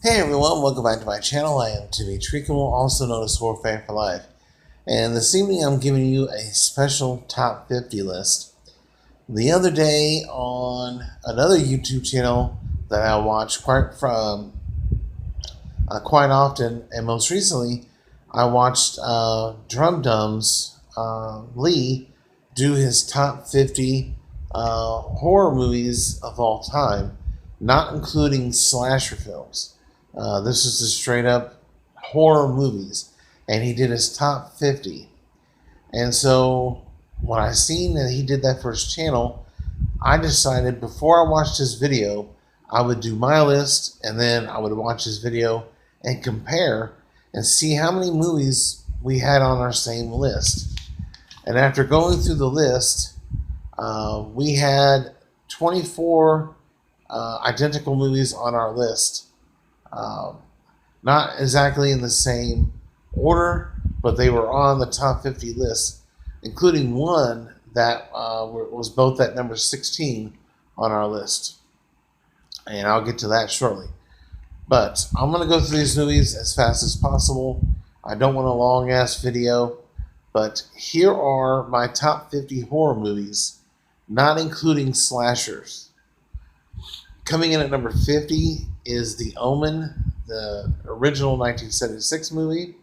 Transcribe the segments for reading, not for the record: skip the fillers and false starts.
Hey everyone, welcome back to my channel. I am Timmy Treacombe, also known as Horror Fan for Life. And this evening I'm giving you a special top 50 list. The other day on another YouTube channel that I watch quite often, and most recently I watched Drum Dum's Lee do his top 50 horror movies of all time, not including slasher films. This is the straight up horror movies, and he did his top 50. And so when I seen that he did that for his channel, I decided before I watched his video, I would do my list, and then I would watch his video and compare and see how many movies we had on our same list. And after going through the list, we had 24 identical movies on our list. Not exactly in the same order, but they were on the top 50 list, including one that was both at number 16 on our list. And I'll get to that shortly. But I'm going to go through these movies as fast as possible. I don't want a long-ass video, but here are my top 50 horror movies, not including slashers. Coming in at number 50 is The Omen, the original 1976 movie.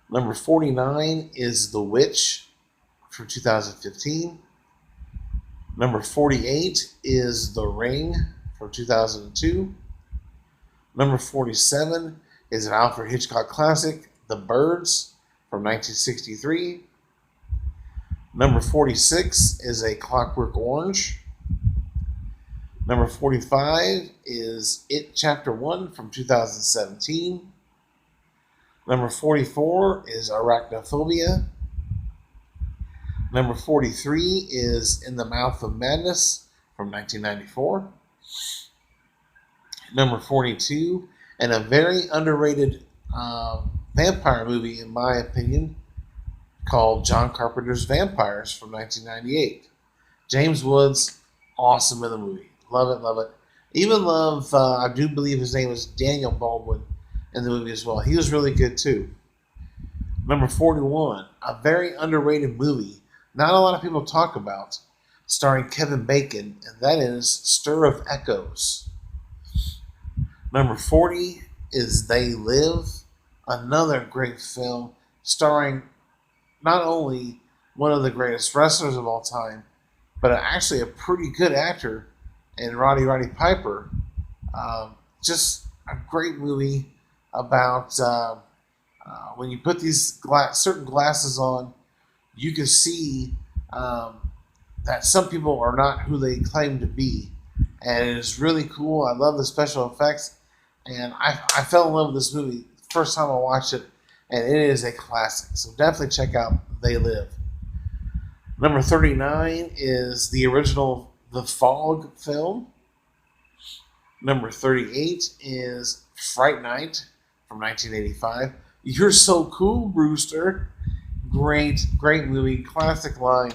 Number 49 is The Witch from 2015. Number 48 is The Ring from 2002. Number 47 is an Alfred Hitchcock classic, The Birds from 1963. Number 46 is A Clockwork Orange. Number 45 is It Chapter 1 from 2017. Number 44 is Arachnophobia. Number 43 is In the Mouth of Madness from 1994. Number 42, and a very underrated vampire movie, in my opinion, called John Carpenter's Vampires from 1998. James Woods, awesome in the movie. Love it, love it. Even love, I do believe his name was Daniel Baldwin in the movie as well. He was really good too. Number 41, a very underrated movie not a lot of people talk about, starring Kevin Bacon, and that is Stir of Echoes. Number 40 is They Live, another great film starring not only one of the greatest wrestlers of all time, but actually a pretty good actor in Roddy Piper. Just a great movie about when you put these certain glasses on, you can see that some people are not who they claim to be. And it is really cool. I love the special effects. And I fell in love with this movie the first time I watched it. And it is a classic. So definitely check out They Live. Number 39 is the original The Fog film. Number 38 is Fright Night from 1985. You're so cool, Brewster. Great movie, classic line,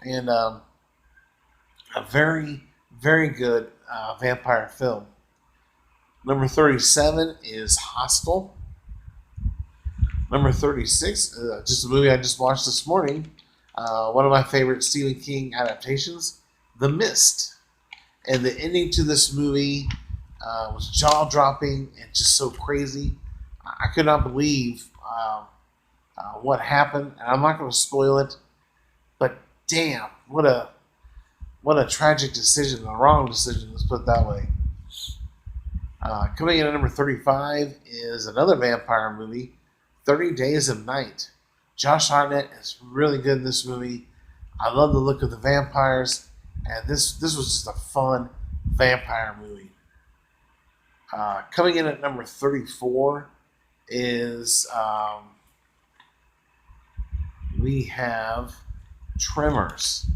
and a very, very good vampire film. Number 37 is Hostel. Number 36, just a movie I just watched this morning. One of my favorite Stephen King adaptations, The Mist. And the ending to this movie was jaw-dropping and just so crazy. I could not believe what happened, and I'm not going to spoil it, but damn, what a tragic decision, a wrong decision, let's put it that way. Coming in at number 35 is another vampire movie, 30 Days of Night. Josh Hartnett is really good in this movie. I love the look of the vampires, and this was just a fun vampire movie. Coming in at number 34 is we have Tremors.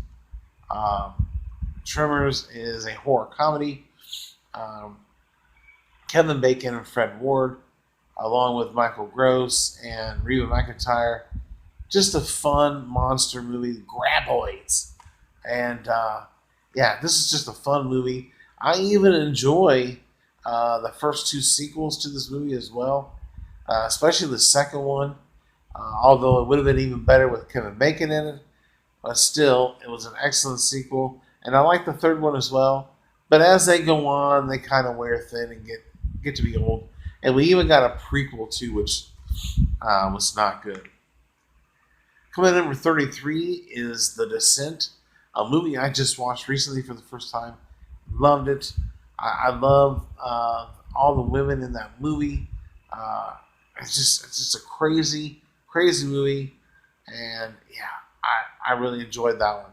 Tremors is a horror comedy. Kevin Bacon and Fred Ward, along with Michael Gross and Reba McEntire. Just a fun monster movie, Graboids. And this is just a fun movie. I even enjoy the first two sequels to this movie as well, especially the second one. Although it would have been even better with Kevin Bacon in it, but still, it was an excellent sequel. And I like the third one as well. But as they go on, they kind of wear thin and get to be old. And we even got a prequel too, which was not good. Coming in number 33 is The Descent, a movie I just watched recently for the first time. Loved it. I love all the women in that movie. It's just a crazy movie, and yeah, I really enjoyed that one.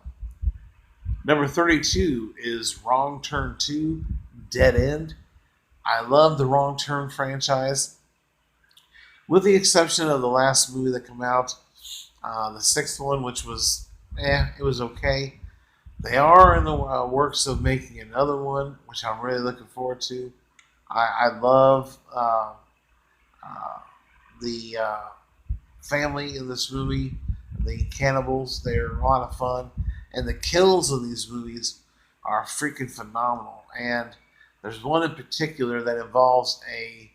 Number 32 is Wrong Turn 2, Dead End. I love the Wrong Turn franchise, with the exception of the last movie that came out, the sixth one, which was, it was okay. They are in the works of making another one, which I'm really looking forward to. I love the family in this movie, the cannibals. They're a lot of fun. And the kills in these movies are freaking phenomenal. And there's one in particular that involves a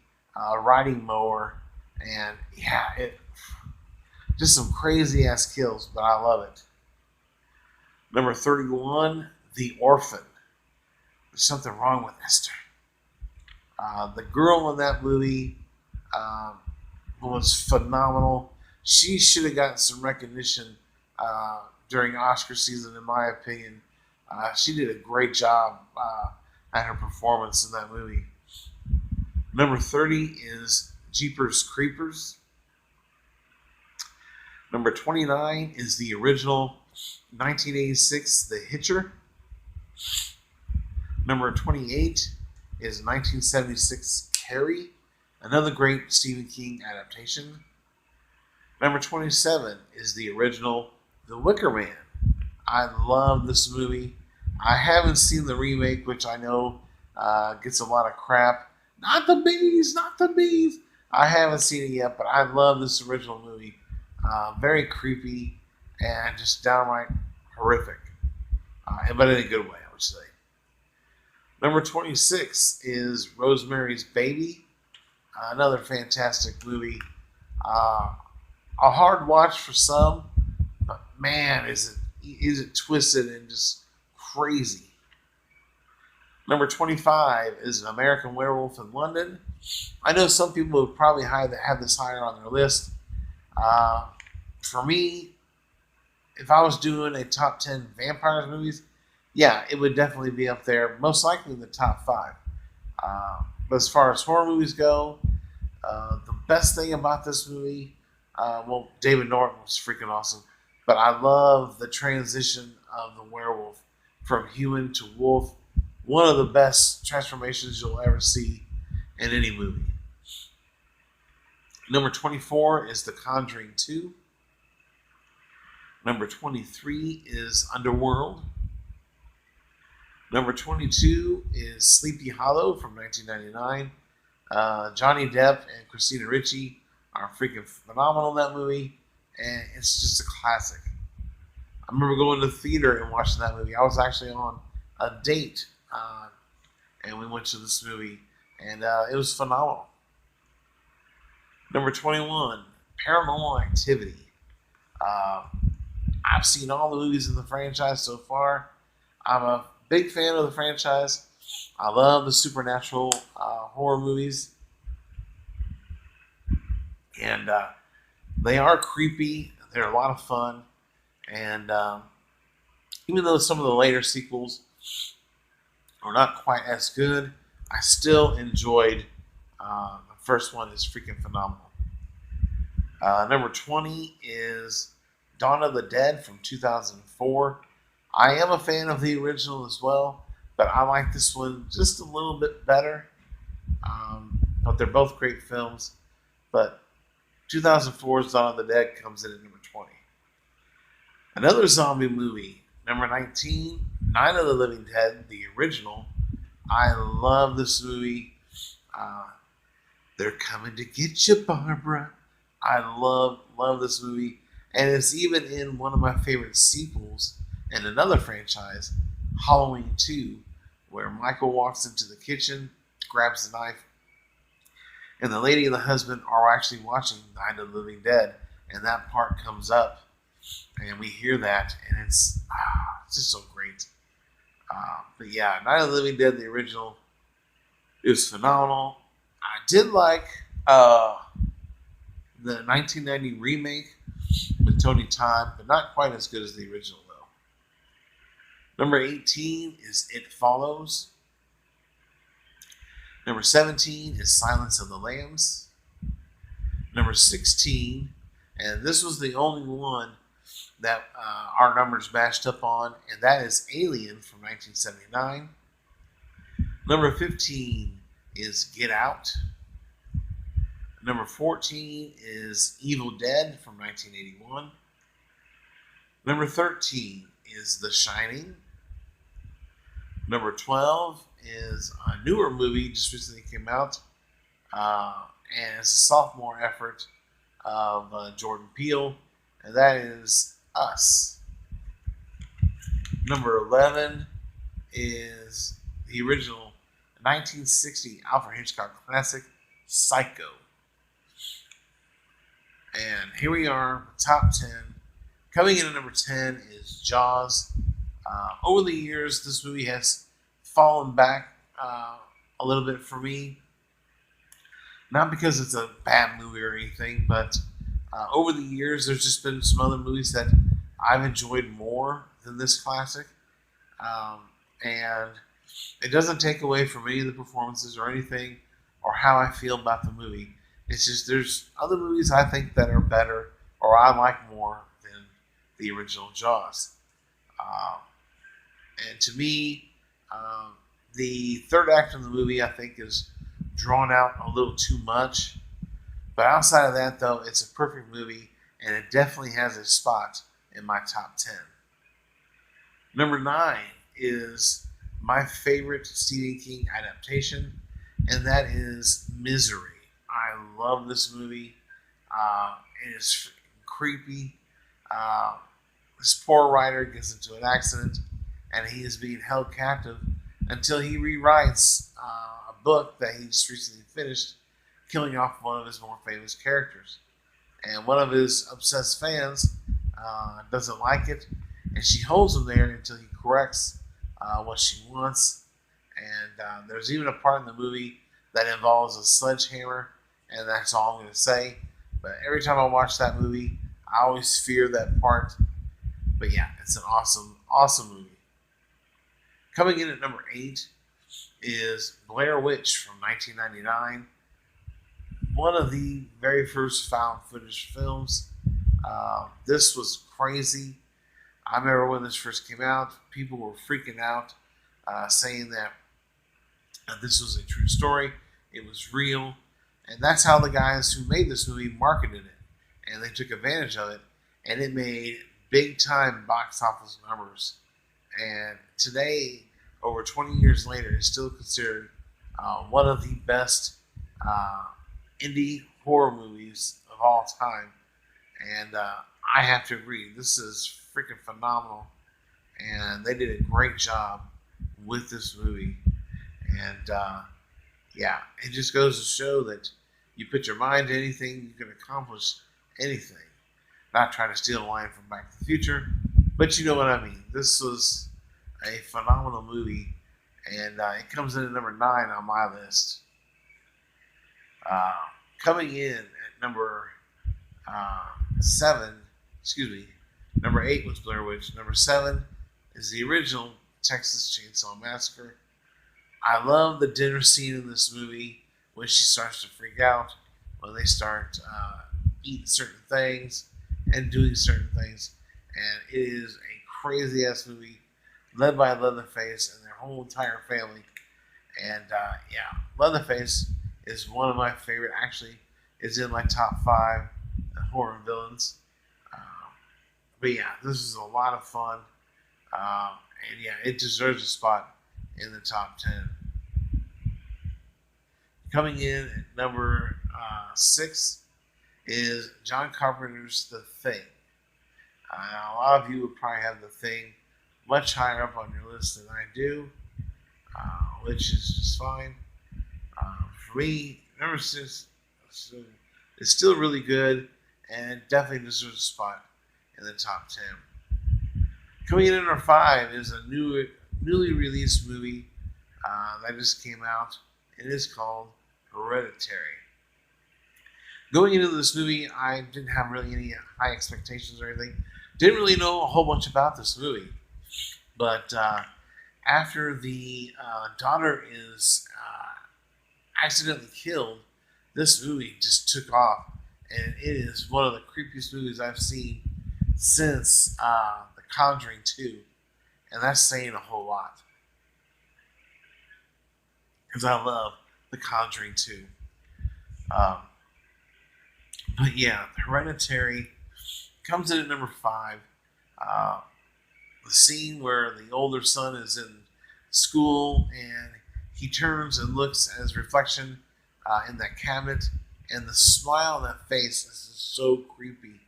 riding mower. And yeah, just some crazy ass kills, but I love it. Number 31, The Orphan. There's something wrong with Esther. The girl in that movie was phenomenal. She should have gotten some recognition during Oscar season, in my opinion. She did a great job at her performance in that movie. Number 30 is Jeepers Creepers. Number 29 is the original 1986 The Hitcher. Number 28 is 1976 Carrie, another great Stephen King adaptation. Number 27 is the original The Wicker Man. I love this movie. I haven't seen the remake, which I know gets a lot of crap. Not the bees, not the bees. I haven't seen it yet, but I love this original movie. Very creepy and just downright horrific. But in a good way, I would say. Number 26 is Rosemary's Baby. Another fantastic movie. A hard watch for some, but man, is it twisted and just crazy. Number 25 is An American Werewolf in London. I know some people would probably have this higher on their list. For me, if I was doing a top 10 vampires movies, yeah, it would definitely be up there, most likely in the top 5. But as far as horror movies go, the best thing about this movie, David Norton was freaking awesome, but I love the transition of the werewolf from human to wolf. One of the best transformations you'll ever see in any movie. Number 24 is The Conjuring 2. Number 23 is Underworld. Number 22 is Sleepy Hollow from 1999. Johnny Depp and Christina Ricci are freaking phenomenal in that movie, and it's just a classic. I remember going to the theater and watching that movie. I was actually on a date, and we went to this movie, and it was phenomenal. Number 21, Paranormal Activity. I've seen all the movies in the franchise so far. I'm a big fan of the franchise. I love the supernatural horror movies. And they are creepy. They're a lot of fun. And even though some of the later sequels are not quite as good, I still enjoyed the first one. Is freaking phenomenal. Number 20 is Dawn of the Dead from 2004. I am a fan of the original as well, but I like this one just a little bit better. But they're both great films. But 2004's Dawn of the Dead comes in at number 20. Another zombie movie, number 19, Night of the Living Dead, the original. I love this movie. They're coming to get you, Barbara. I love this movie. And it's even in one of my favorite sequels in another franchise, Halloween 2, where Michael walks into the kitchen grabs the knife, and the lady and the husband are actually watching Night of the Living Dead, and that part comes up, and we hear that, and it's just so great. But yeah, Night of the Living Dead, the original, is phenomenal. I did like the 1990 remake with Tony Todd, but not quite as good as the original, though. Number 18 is It Follows. Number 17 is Silence of the Lambs. Number 16, and this was the only one that our numbers matched up on, and that is Alien from 1979. Number 15 is Get Out. Number 14 is Evil Dead from 1981. Number 13 is The Shining. Number 12 is a newer movie just recently came out, and it's a sophomore effort of Jordan Peele, and that is Us. Number 11 is the original 1960 Alfred Hitchcock classic, Psycho. And here we are, top 10. Coming in at number 10 is Jaws. Over the years, this movie has fallen back a little bit for me. Not because it's a bad movie or anything, but over the years, there's just been some other movies that I've enjoyed more than this classic. And it doesn't take away from any of the performances or anything or how I feel about the movie. It's just there's other movies I think that are better or I like more than the original Jaws. And to me, the third act of the movie I think is drawn out a little too much. But outside of that, though, it's a perfect movie, and it definitely has a spot in my top 10. Number 9 is my favorite Stephen King adaptation, and that is Misery. I love this movie. It is creepy. This poor writer gets into an accident, and he is being held captive until he rewrites a book that he just recently finished, killing off one of his more famous characters. And one of his obsessed fans doesn't like it, and she holds him there until he corrects what she wants. And there's even a part in the movie that involves a sledgehammer, and that's all I'm going to say. But every time I watch that movie, I always fear that part. But yeah, it's an awesome, awesome movie. Coming in at number 8 is Blair Witch from 1999. One of the very first found footage films. This was crazy. I remember when this first came out, people were freaking out, saying that this was a true story. It was real. And that's how the guys who made this movie marketed it. And they took advantage of it. And it made big time box office numbers. And today, over 20 years later, it's still considered one of the best indie horror movies of all time. And I have to agree, this is freaking phenomenal. And they did a great job with this movie. And yeah, it just goes to show that you put your mind to anything, you can accomplish anything. Not trying to steal a line from Back to the Future, but you know what I mean. This was a phenomenal movie, and it comes in at number 9 on my list. Coming in at number 7, number 8 was Blair Witch. Number 7 is the original Texas Chainsaw Massacre. I love the dinner scene in this movie when she starts to freak out, when they start eating certain things and doing certain things. And it is a crazy ass movie led by Leatherface and their whole entire family. And yeah, Leatherface is one of my favorite, actually, is in my top 5 horror villains. But yeah, this is a lot of fun. And yeah, it deserves a spot in the top 10. Coming in at number 6 is John Carpenter's The Thing. A lot of you would probably have The Thing much higher up on your list than I do, which is just fine. for me, number 6 is still really good and definitely deserves a spot in the top 10. Coming in at number 5 is a newly released movie that just came out. It is called Hereditary. Going into this movie, I didn't have really any high expectations or anything. Didn't really know a whole bunch about this movie. But after the daughter is accidentally killed, this movie just took off. And it is one of the creepiest movies I've seen since The Conjuring 2. And that's saying a whole lot. Because I love The Conjuring 2. But yeah, Hereditary comes in at number 5. The scene where the older son is in school and he turns and looks at his reflection in that cabinet, and the smile on that face is so creepy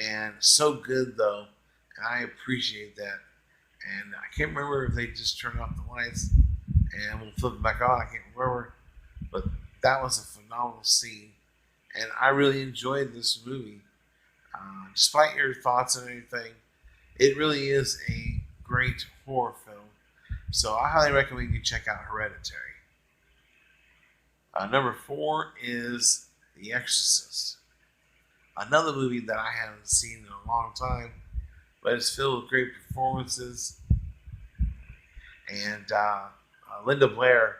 and so good, though, and I appreciate that. And I can't remember if they just turned off the lights and we'll flip it back on. I can't remember, but that was a phenomenal scene. And I really enjoyed this movie. Despite your thoughts and everything, it really is a great horror film. So I highly recommend you check out Hereditary. Number 4 is The Exorcist. Another movie that I haven't seen in a long time, but it's filled with great performances. And Linda Blair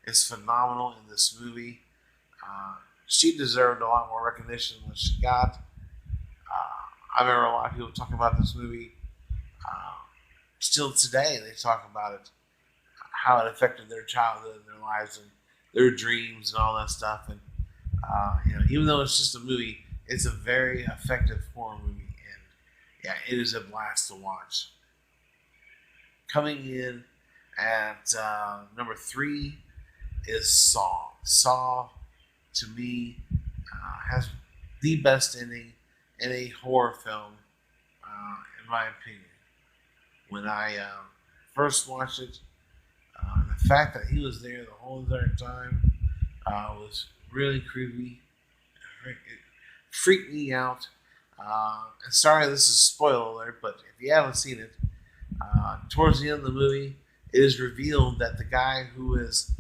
is phenomenal in this movie. She deserved a lot more recognition than she got. I remember a lot of people talking about this movie. Still today, they talk about it, how it affected their childhood and their lives and their dreams and all that stuff. And even though it's just a movie, it's a very effective horror movie, and yeah, it is a blast to watch. Coming in at number 3 is Saw. Saw, to me, has the best ending in a horror film, in my opinion. When I first watched it, the fact that he was there the whole entire time was really creepy. It freaked me out. And sorry, this is a spoiler alert, but if you haven't seen it, towards the end of the movie, it is revealed that the guy who has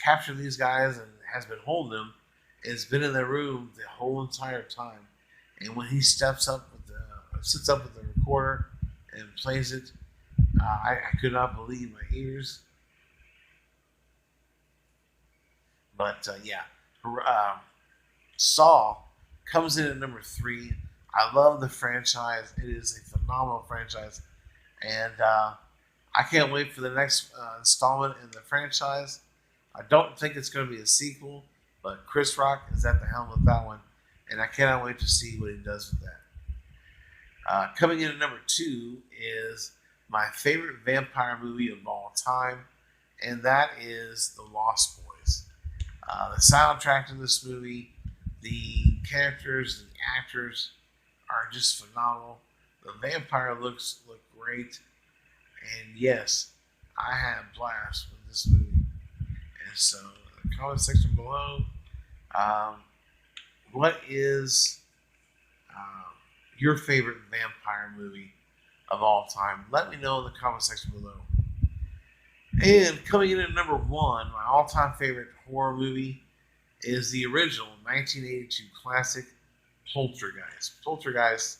captured these guys and has been holding them has been in the room the whole entire time. And when he sits up with the recorder and plays it, I could not believe my ears. But Saw comes in at number 3. I love the franchise. It is a phenomenal franchise. And I can't wait for the next installment in the franchise. I don't think it's going to be a sequel, but Chris Rock is at the helm with that one. And I cannot wait to see what he does with that. Coming in at number 2 is my favorite vampire movie of all time, and that is The Lost Boys. The soundtrack to this movie, the characters, the actors are just phenomenal. The vampire look great, and yes, I had a blast with this movie. And so, in the comment section below, what is your favorite vampire movie of all time? Let me know in the comment section below. And coming in at number 1, my all-time favorite horror movie is the original 1982 classic Poltergeist. Poltergeist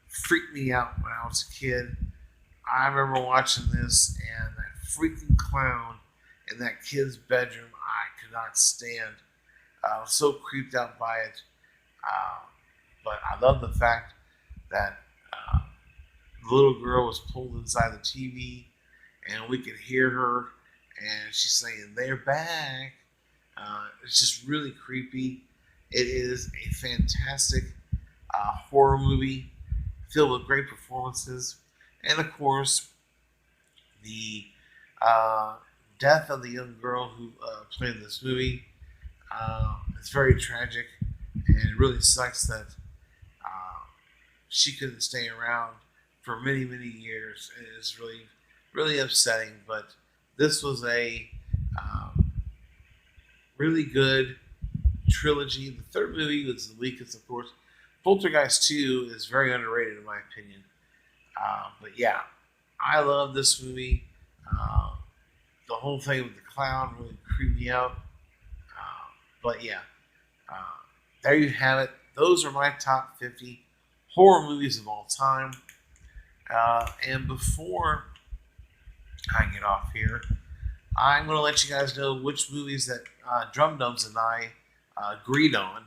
freaked me out when I was a kid. I remember watching this, and that freaking clown in that kid's bedroom, I could not stand. I was so creeped out by it. But I love the fact that the little girl was pulled inside the TV, and we could hear her, and she's saying, "They're back." It's just really creepy. It is a fantastic horror movie filled with great performances. And of course, the death of the young girl who played this movie. It's very tragic, and it really sucks that she couldn't stay around for many, many years. It is really, really upsetting, but this was a really good trilogy. The third movie was the weakest, of course. Poltergeist 2 is very underrated in my opinion. But yeah, I love this movie. Uh, the whole thing with the clown really creeped me out. But yeah, uh, there you have it. Those are my top 50 horror movies of all time. And before I get off here, I'm going to let you guys know which movies that Drum Dubs and I agreed on.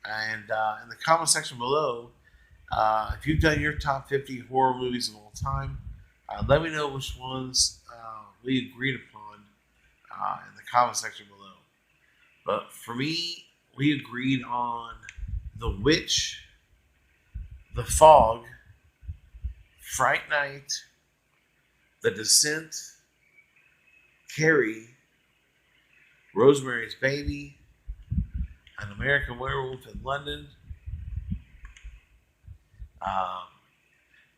And in the comment section below, if you've done your top 50 horror movies of all time, let me know which ones we agreed upon in the comment section below. But for me, we agreed on The Witch, The Fog, Fright Night, The Descent, Carrie, Rosemary's Baby, An American Werewolf in London,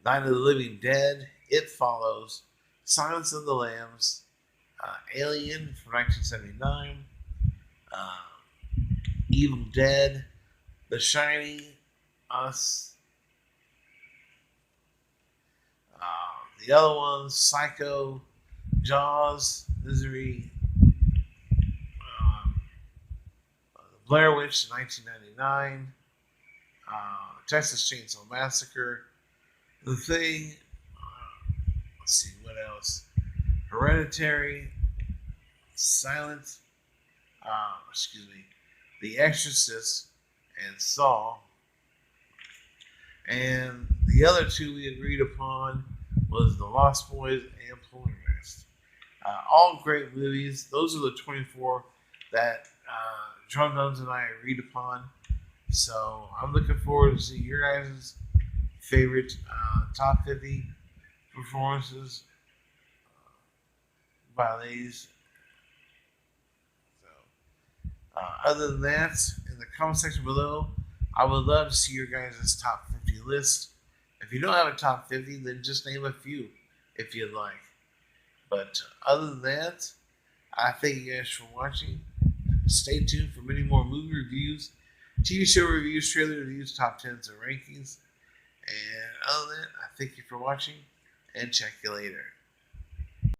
Night of the Living Dead, It Follows, Silence of the Lambs, Alien from 1979, Evil Dead, The Shining, Us, the other ones, Psycho, Jaws, Misery, Blair Witch 1999, Texas Chainsaw Massacre, The Thing, let's see, what else? Hereditary, Silent, The Exorcist, and Saw. And the other two we agreed upon was The Lost Boys and Poltergeist. All great movies. Those are the 24 that Drum Dubs and I agreed upon. So I'm looking forward to seeing your guys' favorite top 50 performances by these. So, other than that, in the comment section below, I would love to see your guys' top 50 list. If you don't have a top 50, then just name a few if you'd like. But other than that, I thank you guys for watching. Stay tuned for many more movie reviews, TV show reviews, trailer reviews, top 10s, and rankings. And other than that, I thank you for watching and check you later.